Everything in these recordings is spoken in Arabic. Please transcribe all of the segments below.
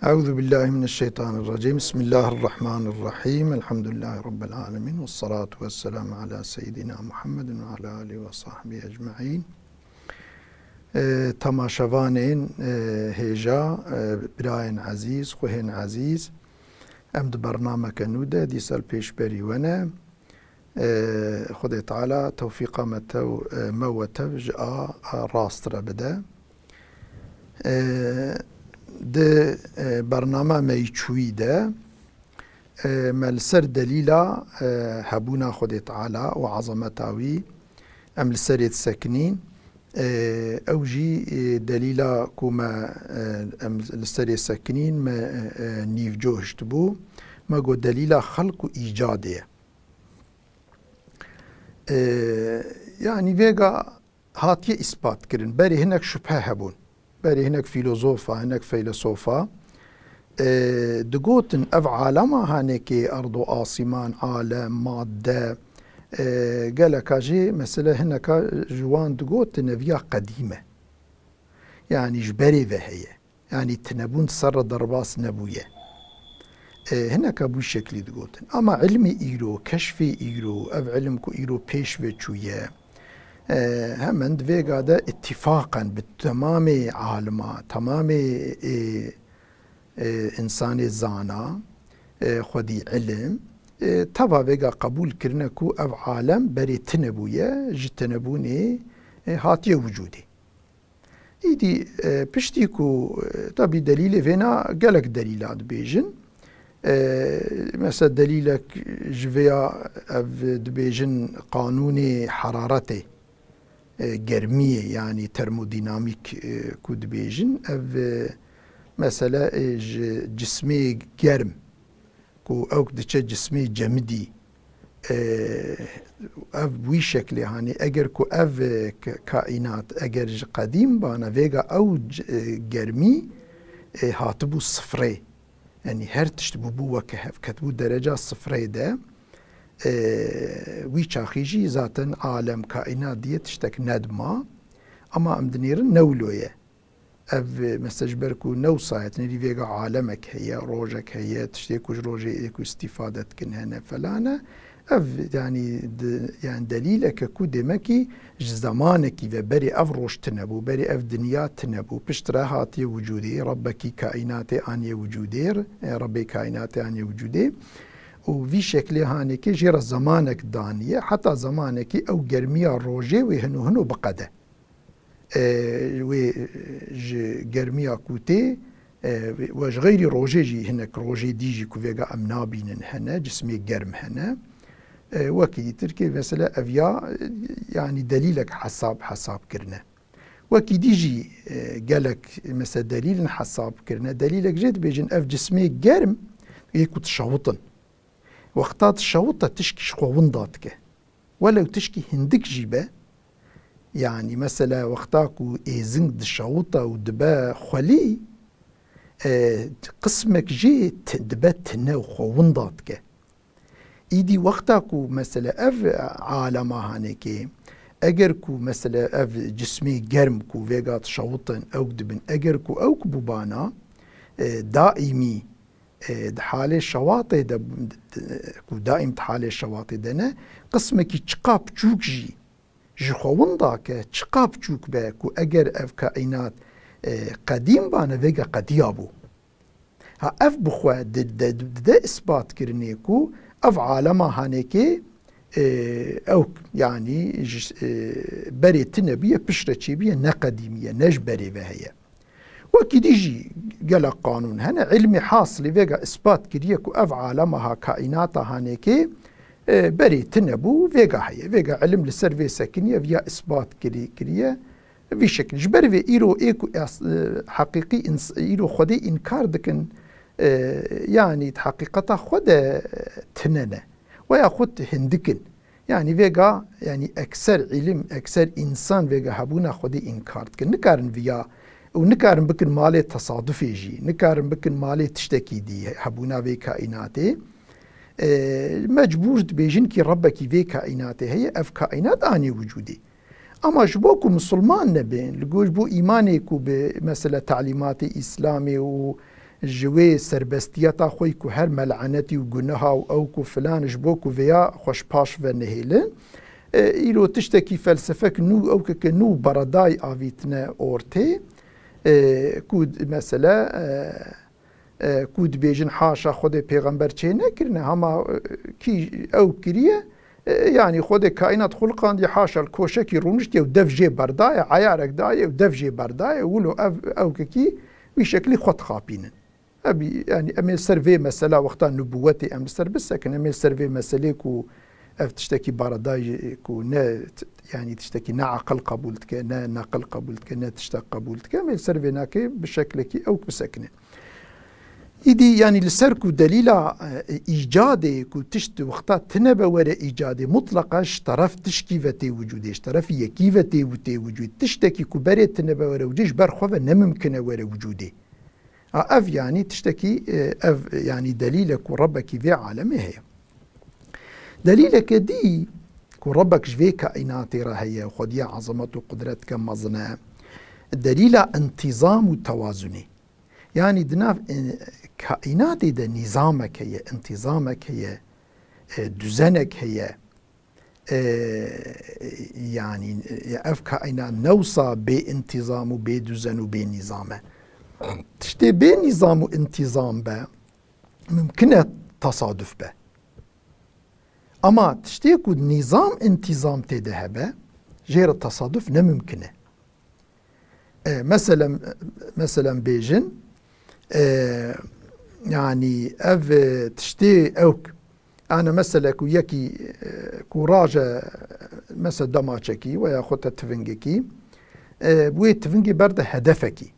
أعوذ بالله من الشيطان الرجيم. بسم الله الرحمن الرحيم. الحمد لله رب العالمين، والصلاة والسلام على سيدنا محمد وعلى آله وصحبه أجمعين. تماشوانين هيجا براين عزيز خوهن عزيز أمد برنامج نودة دي سال بيش بري وانا خدي تعالى توفيق موتو جاء راستر بدا ده برنامج ميچوي ده ملسر دليلا هبونا خدي تعالى وعظمتاوي أم لسريت سكنين أو جي دليلا كوما أم لسريت سكنين ما نيف جوش تبو ما قو دليلا خلق إيجادية يعني فيغا هاتي إثبات كرن بري هناك شبهة هبون بري هناك فيلوزوفا هناك فيلسوفا دقوتن أف عالما هانيكي أرضو آسمان عالم مادة قال كاجي مثلا هناك جوان دقوتن فيها قديمة يعني جبري وهي يعني تنبون سر درباس نبوية هناك ابو شكلي دقوتن اما علمي ايرو كشفي ايرو اف علمكو ايرو بيش وچويه همند فيغا ده اتفاقا بالتمام عالما تمام انسان زانا خدي علم تبا فيغا قبول كرنكو اف عالم بري تنبويه جتنبوني هاتيه وجودي ايدي بشتيكو طبي دليل فينا قالك دليلات بيجن مثلا دليلك جويا دبيجن قانوني حرارته جرمية يعني ترموديناميك كود بيجن مثلا جسمي جرم كو اوك دچه جسمي جمدي اف وي شكل يعني اگر كو اف كائنات اگر قديم بانا فيغا او جرمي هاتبو صفري يعني هر تشتبو بو وكهف كتبو درجة صفري ده وي چاخيجي ذاتن عالم كائنات دي تشتك ندما اما امدنيرن نولوية اف مستجبركو نو سايت نري فيغا عالمك هي روجك هي تشتيكوش روجي ايكو استفادة كن هنا فلانا اف يعني يعني دليلك كو دمكي زمانك وبري اف روش تنبو بري اف دنيا تنبو بشترا هاتي وجودي ربكي كائناتي اني وجودير ربي كائناتي اني وجودي وفي شكل هانيكي جير زمانك دانية حتى زمانك او جرمية روجي وهنو بقده و جرمية كوتي واش غيري روجي جي هناك روجي ديجي كوفيغا امنابين هنا جسمي جرم هنا وكي تركي مثلا افيا يعني دليلك حساب كرنا وكي ديجي قالك مثلا دليل حساب كرنا دليلك جد بيجن اف جسمي جرم يكو تشوطن وقتات الشوطة تشكي شخونداتك ولو تشكي هندك جيبه يعني مثلا وقتاكو ايزنك الشوطة ودبا خلي قسمك جي دبا تنو خونداتك ايدي وقتاكو مثلا اف عالم هانيكي اگركو مثلا اف جسمي جرمكو فيغات شوطن او دبن اگركو او كبوبانا دائمي حالة الشواطئ دائم حالة الشواطئ دنا قسمك تشقاب تشوك جي جخوون داك تشقاب تشوك باكو اگر اف كائنات قديم بانا فيغا قديابو ها اف بخوا دا اثبات كرنيكو اف عالما هانيكي او يعني بري تنبيه بشرة بيه نقديمية نجبري وهي وكي ديجي قال قانون هنا علمي حاصل فيغا اثبات كريكو اف عالمها كائنات هانيكي بري تنبو فيغا هي فيغا علم لسيرفي ساكنية فيها اثبات كريه في شكل جبر في ايرو ايكو حقيقي ايرو خدي انكار دكن يعني حقيقة خد تننه وياخد هندكن يعني فيغا يعني اكثر علم اكثر انسان فيغا هبونا خدي انكار دكن نكارن فيها ونكارن بكن مالي تصادفي جي نكارن بكن مالي تشتكي دي هبونا في كائناتي مجبور بيجن كي ربك في كائناتي هي اف كائنات اني وجودي اما جبوكو مسلمان نبين لقوش بو ايمانيكو بمثلا تعليمات اسلامي و جوی سربستیتا خوی که هر ملعنتی و گناها و او که فلانش بو که ویا خوش پاش و نهیلن ایرو تشتکی فلسفه نو او که نو بردای آویتنه اورته کود مثلا کود بیجن حاشا خود پیغمبر چه نکرنه هما کی او کریه يعني خود كائنات خلقان دي حاشا الكوشكي رونشتي ودف جي برداية عيارك داية ودف جي برداية ولو او كي بشكل خط خابين ابي يعني امي سيرفي مسألة وقتا نبوتي ام سر بس لكن امي سيرفي مسألة كو اف تشتكي برداي كو نا يعني تشتكي نا عقل قبولتك نا نقل قبولتك نا تشتاق قبولتك امي سيرفي ناكي بشكل كي او بسكنه إيدي يعني لسركو دليل إيجادي كو تشت وقتا تنبا ورا إيجادي مطلقا طرف تشكيفتي وجودي طرف يكيفتي وتي وجود تشتكي كو بري تنبا ورا وجيش برخوة نممكن ورا وجودي أف يعني تشتكي أف يعني دليلك وربك في عالمه هي دليلك دي كو ربك جفي كائناتي راهي وخديا عظمته وقدرتك مظنة الدليل انتظام وتوازني يعني دناف كائنات ده نظامك هي انتظامك هي دزنك هي يعني اف كائنات نوصى بانتظام وبدزن وبنظام تشتي بنظام وانتظام به ممكن تصادف به اما تشتي كود نظام انتظام تذهب غير التصادف نممكنه مثلا بيجن يعني اف تشتي اوك انا مثلا كو يكي كو راجا مثلا دماچكي ويا خوتا تفنجكي بوي تفنجي برد هدفكي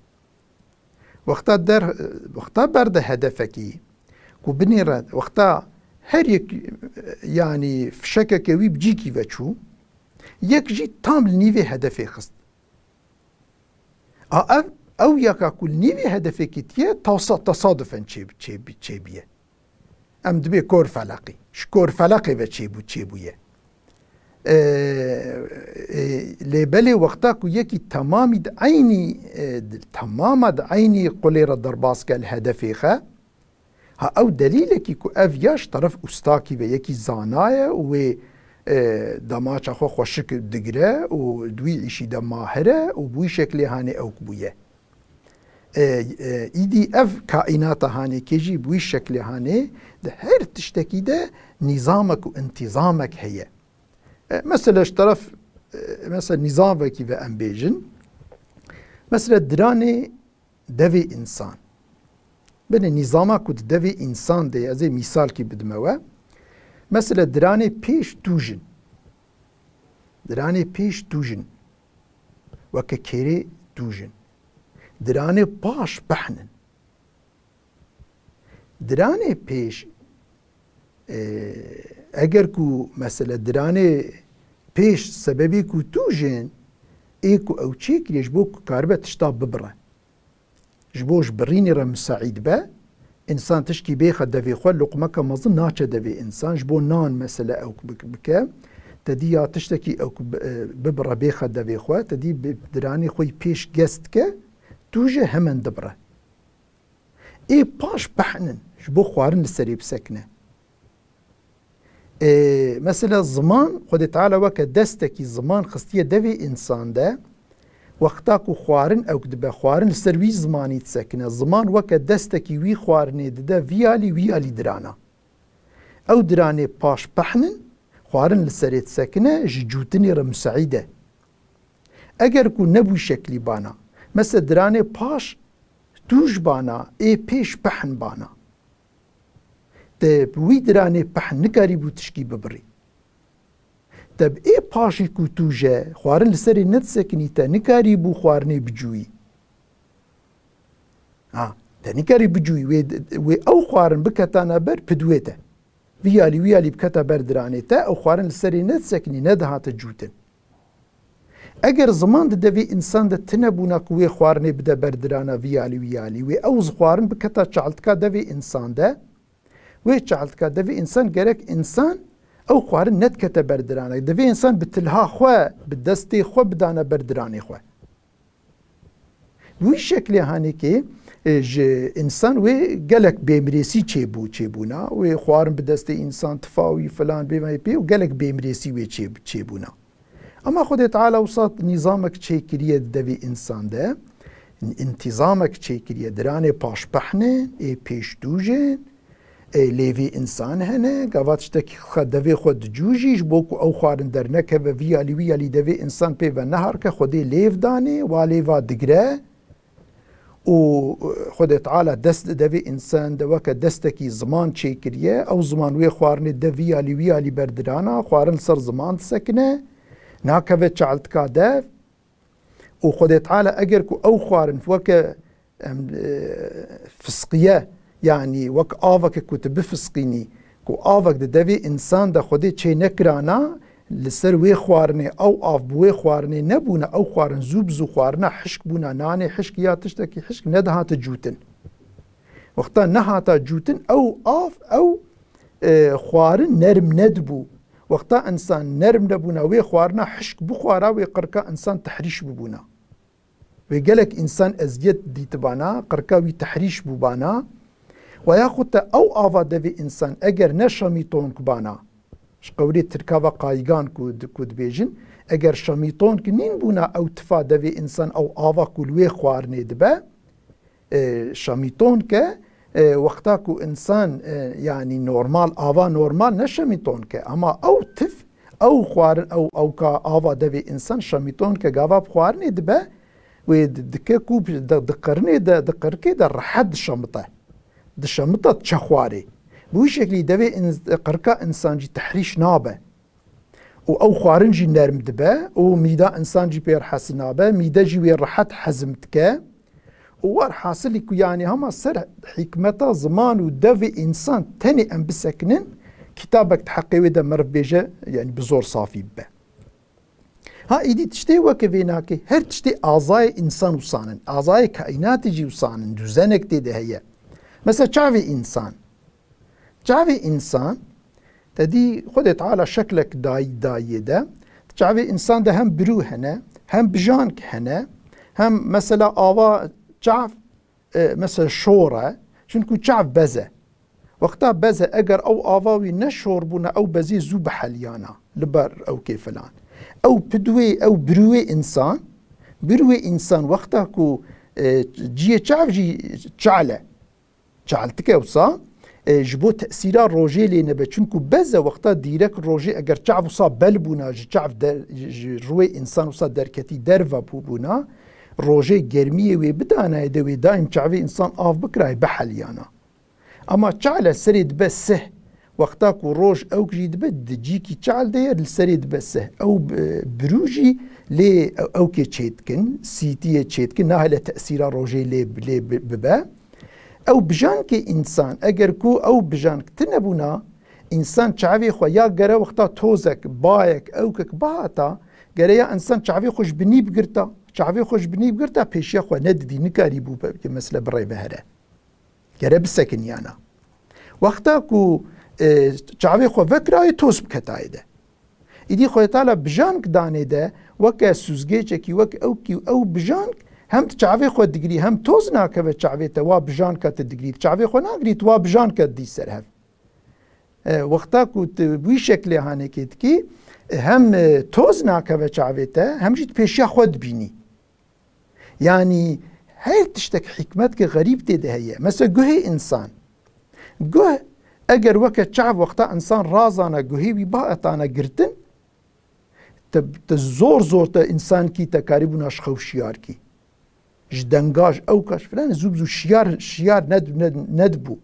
وقتا برد هدفكي كو بنيرا وقتا هر يك يعني فشكك وي بجيكي وچو يك جي تام لنيفي هدفي خست او يكا كل نيفي هدفك تيه تصادفا چه بيه ام دبي كور فلقي شكور فلقي و چه بويه لبالي وقتاكو يكي تمامي عيني قليرة درباسك الهدفي خا ها او دليلكي كو افياش طرف استاكي و يكي زانايا و دماچ خو خوشك دگره و دوي عيشي دا ماهره و بوي شكلي هاني اوك بويه ایدی اف کائنات هاني كيجي بوي شكل هاني ده هر تشتكي ده نظامك وانتظامك هي مثلا طرف مثلا نظامك و امبيجن مثلا دراني دوي انسان بني نظامك و دوي انسان ده ازي مثال كي بدموا مثلا دراني پیش توجن وككيري توجن درانه باش بحنن درانه پیش اگر کو مثلا درانه پیش سببی کو توجن ایکو او چیک لیش بو کاربه تشتاب ببره جبوش برینی رم سعید با انسان تشکی بیخه دوی خواه لقمه که مزن ناچه دوی انسان جبو نان مثلا او بکه تدی یا تشتکی او ببره بیخه دوی خواه تدی درانه خوی پیش گست که توجه همن دبره اي باش بحنن شبو خوارن لسري بسكنه مثلا الزمان خد تعالى وك دستكي زمان خستيه دوي انسان ده وقتاكو خوارن او كدبه خوارن لسروي زماني تسكنه الزمان وك دستكي وي خوارني ده ويالي درانا او دراني باش بحنن خوارن لسري تسكنه جوتني رمسعيده اگر كو نبو شكلي بانا مثل درانه پاش توش بانا ای پیش پحن بانا تب وی درانه پحن نکاری بو تشکی ببری تب ای پاشی کو توجه خوارن لسری ند سکنی تا نکاری بو خوارنه بجوی تا نکاری بجوی وی او خوارن بکتانا بر پدویتا ویالی بکتا بر درانه تا او خوارن لسری ند سکنی ند هات جوتن اگر زمان دوی انسان ده تنبونا کوی خوارنه بده بردرانا ویالی و اوز خوارن بکتا چالتکا دوی انسان ده و چالتکا دوی انسان گرک انسان او خوارن ند کتا بردرانا دوی انسان بتلها خواه بدستی خواه بدانا بردرانی خواه وی شکلی هانی که انسان و گلک بیمریسی چیبونا و خوارن به دست انسان تفاوی فلان بیمای پی و گلک بیمریسی و چیبونا. اما خود تعالی وسط نظامك چه کریه دوی انسان ده انتظامك چه کریه درانه پاش پحنه پیش دوجه لیوی انسان هنه گواتش تکی دوی خود جوجیش بوکو او خوارن در نکه و ویالی دوی انسان پی و نهار که خودی لیو دانه و لیوا دگره و خود تعالی دست دوی انسان دوکه دستکی زمان چه کریه او زمان وی خوارن دوی ویالی بردرانا خوارن سر زمان سکنه ناكبت شعلت كادف وخد تعالى أجرك أو خوارن وك فسقية يعني وك آفك كنت بفسقيني كو آفك دبي إنسان ده خدي شيء نكرانا لسر وي خوارني أو آف بوي خوارني نبونا أو خوارن زوب خوارنا حشك بونا ناني حشك يا تشتكي حشك ندها تجوتن وقتا نها تجوتن أو آف أو خوارن نرم ندبو وقتا انسان نرم نبونا وی خوارنا حشک بخوارا وی قرکا انسان تحریش ببونا وی گلک انسان ازیت دیتبانا قرکا وی تحریش ببانا و یا خودتا او آوا دوی انسان اگر نشامیتون کبانا شقوری ترکاوا قایگان کود بیجن اگر شامیتون کنین بونا او تفا دوی انسان او آوا کلوی خوارنه دبا شامیتون که وقتا کو انسان يعني نورمال آوا نورمال نشمیتون که اما او تف او خوارن او کا آوا دوی انسان شمیتون که گاوا خوارنه دبا و دکه کو دقرنه دقرکه در حد شمطه د شمطه تشخواري بوي شكلي دوي قركا انسان جي تحريش نابه او خوارن جي نرم دبا و ميدا انسان جي بير حس نابه ميدا جي وير راحت حزمتك وار حاصل لك يعني هما سر حكمته زمان ودوي انسان تاني ام بسكنن كتابك تحقي ودا مربيجه يعني بزور صافي به ها ايدي تشتي وكفيناكي هر تشتي اعضاء انسان وصانن اعضاء كائنات جي وصانن دوزنك دي هي مثلا چاوی انسان تدي خود تعالى شكلك داي ده چاوی انسان ده هم برو هنه هم بجانك هنه هم مثلا آوا چاف مثلا شوره چونكو چاف بزه وقتا بزه اگر او آواوي نشور بونا او بزي زو بحليانا لبر او كيفلان او بدوي او بروي انسان وقتا كو جيه چاف جي چعلتك وصا جبو تأثيرا روجي لينبه چونكو بزه وقتا ديرك روجي اگر چعف وصا بلبونا چعف روي انسان وصا دركتي درفا بونا روجي گرميه وي بدانا يدوي دايم چعفي انسان آف بكراي بحليانا اما چعل سريد بسه وقتا كو روج او جيد بد جيكي چعل دير السريد بسه او بروجي لي او كي چيتكن سيتيه چيتكن ناهله تأثيرا روجي لي ببا او بجانك انسان اگر كو او بجانك تنبونا انسان چعوي خو يا گره وقتا توزك بايك او كك باتا گره يا انسان چعوي خوش بنيب گرتا چعوي خوش بنيب گرتا پیشي خو نددي نكاري بو مثلا بري بهره گره بسكن يانا وقتا كو چعوي خو فكراي توز بكتايده ايدي خو تعالى بجانك داني ده وك سوزگي چكي وك او بجانك هم چاوی خود دگری هم توز ناکه چاوی توا بجان کت دگری چاوی خود ناگری توا بجان کت دی سر هف وقتا کو بوی شکل هانه کت کی هم توز ناکه چاوی تا هم جیت پیشیا خود بینی يعني هاي تشتك حكمتك غريب ده هي مثلا جوه انسان جوه اگر وقت شعب وقتا انسان رازانا جوهي بباعتانا قرتن تزور تا انسان کی تقاربنا شخوشيار کی جدنگاج او کاش فلان زوبزو شیار ندبو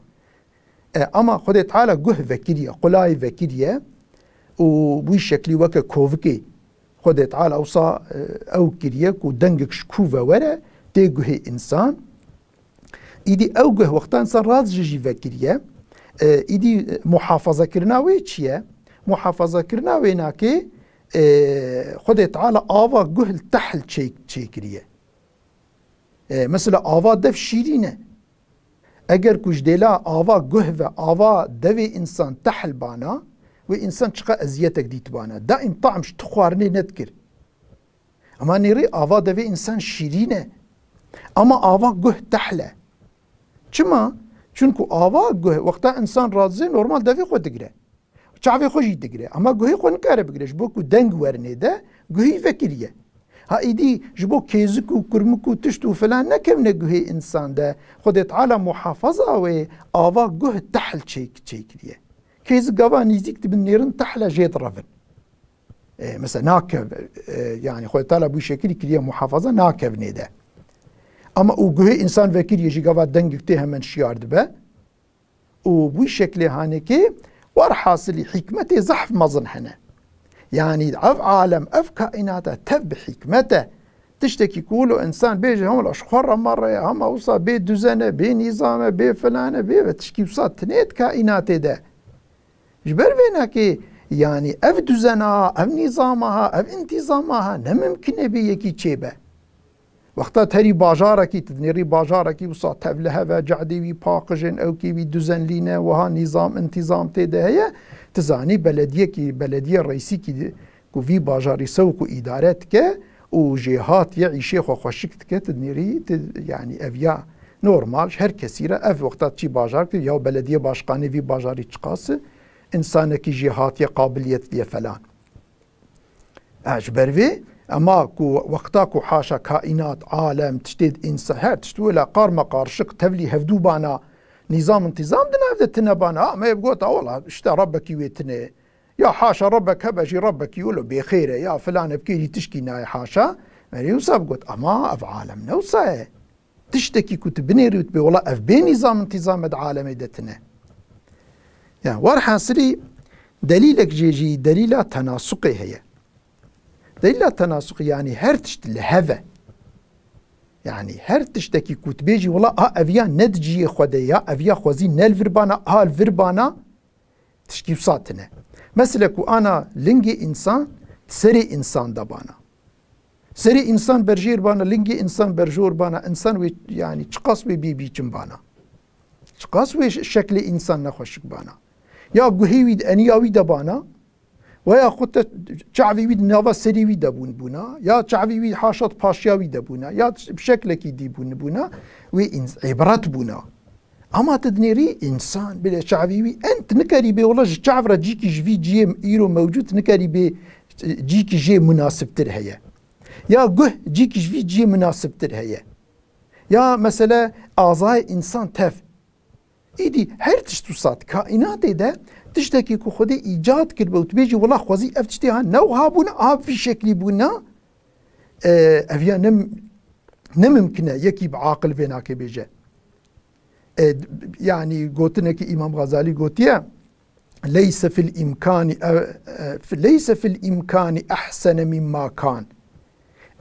اما خود تعالى جه وكيريا قلاي وكيريا وبوي شكلي وكا كوفكي خود تعالى اوصا او كيريا كو دنگك شكوفا ورا تي جه انسان ايدي او جه وقتا انسان راز جي وكيريا ايدي محافظه كرناوي چيه محافظه كرناوي ناكي خود تعالى آوا جه تحل چي كريا مثلا آوا دف شیرینه اگر کش دیلا آوا گه و آوا دوی انسان تحل بانا و انسان چقا ازیتک دیت بانا دائم طعمش تخوارنی ندکر اما نیری آوا دوی انسان شیرینه اما آوا گه تحله چما چونکو آوا گوه وقتا انسان رازه نورمال دوی خود دگره چاوی خوشی دگره اما گوهی خود نکاره بگرش بو کو دنگ ورنه ده گوهی فکریه ها ایدی جبو کیزکو کرمکو تشتو فلان نکمنه گوهی انسان ده خودت تعالی محافظه و آوا گوه تحل چیکریه کیز گوا نزیک تبن نیرن تحل جید رفن مثلا ناكب يعني خود تعالى بو شكل كريه محافظه ناكب نيده اما او گوه انسان وكيل يجي قوا دنگ ته من شيار دبه و بو شكل هانكي ور حاصل حكمته زحف مظن هنا يعني اف عالم اف كائناته تب حكمته تشتكي كولو انسان بيجي هم الاشخار مره هم اوصى بي دزنه بي نظامه بي فلانه بي تشكي وصات تنيت كائناته ده جبر بينا كي يعني اف دزنها اف نظامها اف انتظامها نممكن بي يكي تشيبه وقتا تري باجاركي تدنيري باجاركي وصات تبلها وجعدي وي باقجن او كي وي دزن لينا وها نظام انتظام تده هي تزاني بلديه الرئيسي كي كو في باجاري سوق ادارات ك وجهات يعيش خو خوشكت ك تدنيري يعني افيا نورمال هر كثيره اف وقتا تشي باجار يا بلديه باشقاني في باجاري تشقاس انسانك جهات قابليت لي فلان اجبر اما كو وقتا كو حاشا كائنات عالم تشتيد انسان هر تشتولا قار مقار شق تبلي هفدو بانا نظام انتظام دنا بدتنا بانا ما يبقوت والله اشتا ربك يويتنا يا حاشا ربك هبجي ربك يقولوا بخيره يا فلان بكيري تشكي ناي حاشا مريوسا بقوت اما اف عالم نوسا تشتكي كنت بنيري وتبي والله اف بي نظام انتظام عالم دتنا يعني ورحاسري دليلك جيجي دليل تناسقي هي دليل التناسق يعني هر تشت لهذا يعني هر تشتكي كوت بيجي والله افيا ندجي خديا افيا خوزي نل فربانا الفربانا تشكي وساتنا مثلا كو انا لنجي انسان سري انسان دبانا سري انسان برجير بانا لنجي انسان برجور بانا انسان يعني تشقاس بي بانا تشقاس شكل انسان نخوشك بانا يا قهيويد انياوي دبانا ويا خدت شعبي ويد نافا سري ويد بونا يا شعبي ويد حاشط باشيا ويد بونا يا بشكلك يدي بونا عبرات بونا اما تدنيري انسان بلا شعبي وي انت نكري بي والله الشعب راجيكي جفي جي ايرو موجود نكري بي جيكي جي مناسب تر هي يا قه جيكي جفي جي مناسب تر هي يا مثلا اعضاء انسان تف ايدي هر تشتوسات كائنات ده تشتكي كو خدي ايجاد كربه وتبيجي والله خوزي افتشتيها نوها بونا هاب في شكل بونا افيا نممكنه يكي بعاقل فيناك بيجي يعني قوتنك امام غزالي قوتيا ليس في الامكان احسن مما كان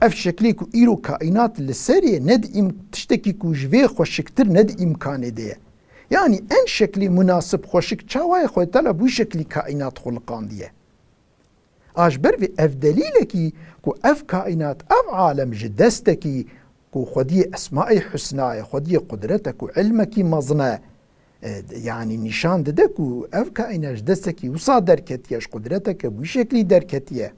اف شكلي كو ايرو كائنات للسريه ند تشتكي كو جفي خوشكتر ند امكان ديه يعني ان شكلي مناسب خوشك چاوای خو تعالی بو شكلي كائنات خلقان ديه اجبر في اف دليلكي كو اف كائنات اف عالم جدستكي كو خدي اسماء حسنى خدي قدرتك وعلمك مظنه يعني نشان ددكو اف كائنات جدستكي وصا دركتيش قدرتك بو شكلي دركتيه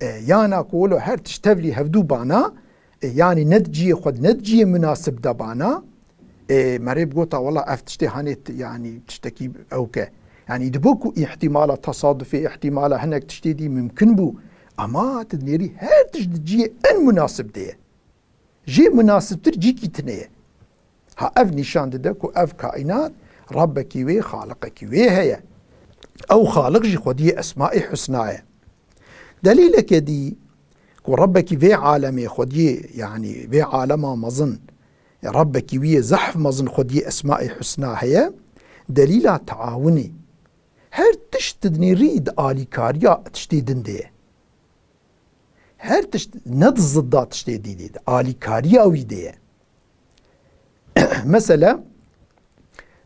يانا كولو هر تشتفلي هفدو بانا يعني ندجي مناسب دبانا مريب قوتا والله افتشتي هانيت يعني تشتكي اوكي يعني دبوكو احتمال تصادفي احتمال هناك تشتي دي ممكن بو اما تدنيري هر تجي ان مناسب دي جي مناسب ترجيكي تنيه ها اف نشان ددكو اف كائنات ربك وي خالقك وي هي او خالق جي خدي اسماء حسنايا دليلك دي كو ربك في عالمي خدي يعني في عالمه مظن ربك ويا زحف مظن خدي اسماء حسنى هي دليل تعاوني هر تشتدني ريد آلي كاريا تشتيدن دي هر ند ضدات تشتيدي دي آلي كاريا وي دي مثلا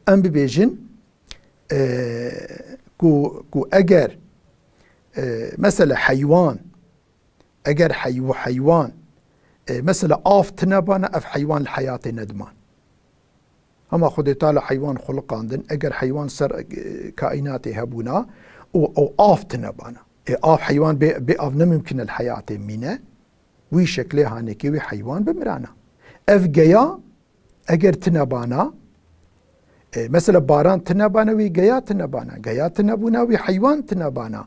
ام ببيجن كو اگر مثلا حيوان اگر حيوان مثلا آفت نبانا اف حيوان الحياة ندمان اما خدي تعالى حيوان خلقان دن اگر حيوان سر كائناتي هبونا او آفت نبانا آف حيوان بأف نممكن الحياة مينه وي شكله هانكي وي حيوان بمرانا اف جيا اگر تنبانا مثلا باران تنبانا وی گیا تنبانا گیا تنبونا وی حیوان تنبانا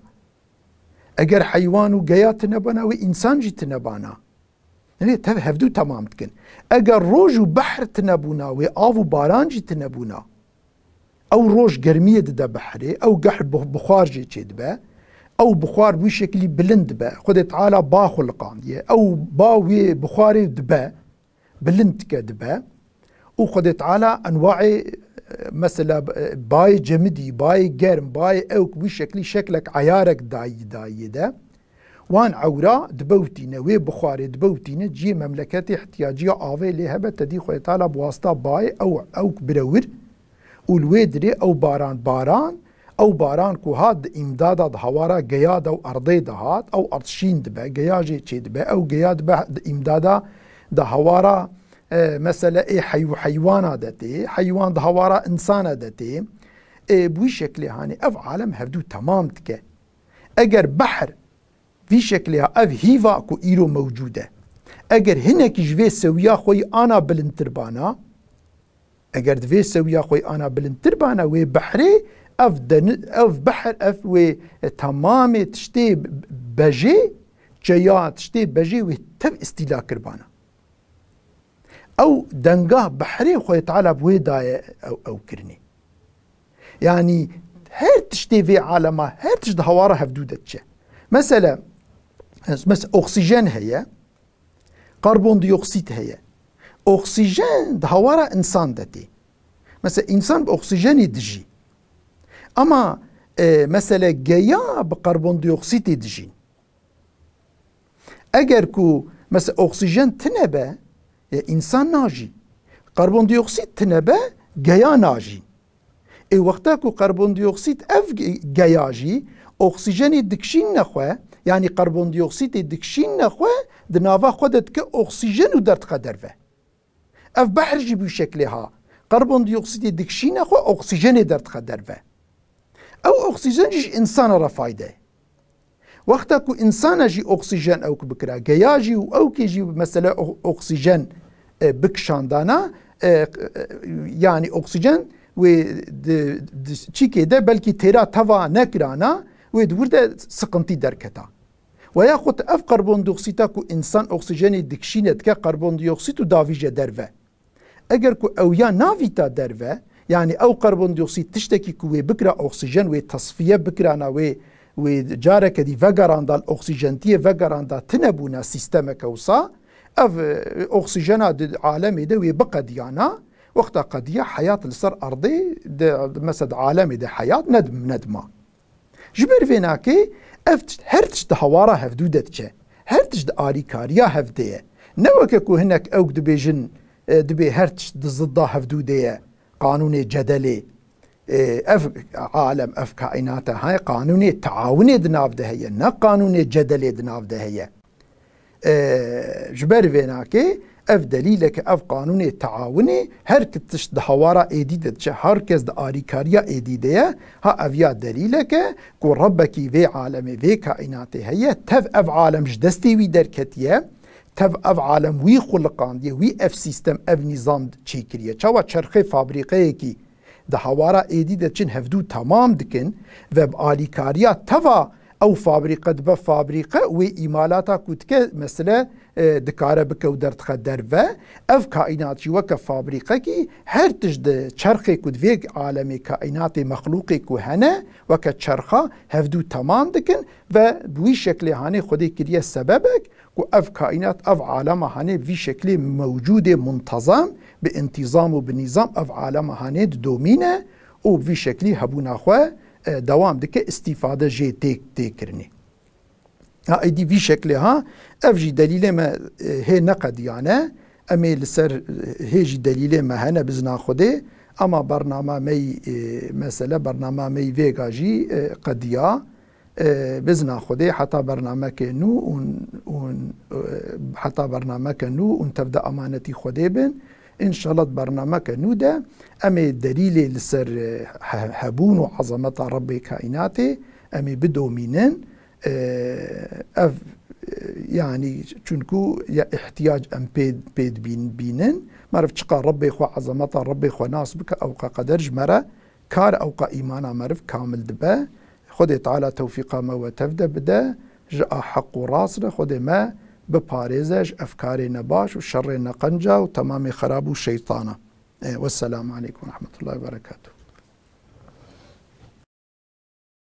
اگر حیوان و گیا تنبانا وی انسان جی تنبانا يعني هفدو تمام تكن اگر روج و بحر تنبونا و آو و باران جي تنبونا او روج گرمية ده بحري او قحر بخار جي چيد با او بخار بوي شكلي بلند با خود تعالى با خلقان دي او باوي بخاري دبا بلند كدبا او خود تعالى انواع مثلا باي جمدي باي گرم باي او بوي شكلي شكلك عيارك داي ده وان عورا دبوتينا وي بخاري دبوتينا جي مملكتي احتياجية آوي لي هبه تدي خوي تعالى بواسطة باي او برور والويدري او باران او باران كو هاد امداد هوارا قياد او ارضي دهات او ارشين دبا قياجي چي دبا او قياد با امدادا ده هوارا مثلا اي حيوانا دتي حيوان ده هوارا انسانا دتي بوي شكلي هاني اف عالم هفدو تمام تكه اگر بحر في شكلها اف هيفا كو ايرو موجوده اگر هناك جوي سويا خوي انا بلنتربانا اگر دوي سويا خوي انا بلنتربانا وي بحري اف بحر اف وي تمام تشتي بجي جيا تشتي بجي وي تب استيلا كربانا او دنگاه بحري خوي تعالى بوي داي او كرني يعني هر تشتي في عالمه هر تشد هواره هفدودتشه مثلا اكسجين هي كربون ديوكسيد هي اكسجين دهوارا انسان دتي مثلا انسان باكسجين يدجي اما مثلا جيا بكربون ديوكسيد يدجي اگر كو مثلا اكسجين تنبه انسان ناجي كربون ديوكسيد تنبه جيا ناجي اي وقتا كو كربون ديوكسيد اف جياجي اكسجين دكشين نخوه يعني كربون ديوكسيد دكشين نخوه دنافا خودت كأكسجين ودرت قدرفه اف بحر جي بشكلها كربون ديوكسيد دكشين نخوه أكسجين درت قدرفه او أكسجين جي انسان رفايده وقتا كو انسان جي أكسجين او كبكرا جياجي او كي جي مثلا أكسجين بكشاندانا يعني أكسجين و چی که ده بلکی تیرا توا نکرانا و دورده سقنتی درکتا و یا خود اف کربون دیوکسیدا کو انسان اکسیژن دکشینت که کربون دیوکسید و داویجه دروه اگر کو او یا ناویتا دروه يعني او كربون ديوكسيد تشتكي كوي بكرا اكسجين و تصفيه بكرانا و جارك دي فقران دا الاكسجينتيه فقران دا تنبونا سيستم كوسا اف اكسجين عالمي ده وبقى ديانا وقتا قضية حياة لسر أرضي مثلا عالمي ده حياة ندمة جبر فيناكي هرتش ده هوارا هفدودتشه هرتش ده آريكاريا هفديه نوككو هناك اوك دبيجن دبي هرتش ده ضده هفدوديه قانون جدلي اف عالم اف كائنات هاي قانون تعاوني دناف ده هي نا قانون جدلي دناف ده هي جبر فيناكي اف دليلك اف قانوني تعاوني هركتش ده هوارا ايديدتش هركز ده آريكاريا ايديديه ها افيا دليلك كو ربكي في عالمي في كائناتي هي تف اف عالم جدستي وي دركتيه تف اف عالم وي خلقان دي وي اف سيستم اف نظام تشيكريه چاوا چرخي فابريقه كي ده هوارا ايديدتشن هفدو تمام دكن و آريكاريا تفا او فابريقه دبا فابريقه و ايمالاتا كوتك مثلا دكاره بكو درت خدر و اف كائنات شي وك فابريقه كي هر تجد چرخي كود فيك عالمي كائنات مخلوقي كو هنا وك چرخه هفدو تمام دكن و بوي شكل هاني خدي كريه سببك كو اف كائنات اف عالم هاني في شكل موجود منتظم بانتظام وبنظام اف عالم هاني دومينه و في شكل هبونا خو دوام دكه استفاده جي تكرني هاي دي في شكلها افجي دليل ما هي نقد يعني امي لسر هيجي دليل ما هنا بزنا خدي اما برنامج مي مثلا برنامج مي فيجاجي قديا بزنا خدي حتى برنامج كنو حتى برنامج كنو تبدا امانتي خدي بن ان شاء الله برنامج كنو ده امي دليل لسر هبون وعظمه ربي كائناتي امي بدومينن اف يعني چونكو احتياج ام بيد بينن مرف تشقى ربي خو عظمتا ربي خو ناس بك أوقا قدرج مرة كار أوقا إيمانا مرف كامل دبا خدي تعالى توفيقا ما وتفدى بدا جاء حق راسنا خدي ما بباريزج أفكاري نباش وشر نقنجة وتمام خراب الشيطانة. والسلام عليكم ورحمة الله وبركاته.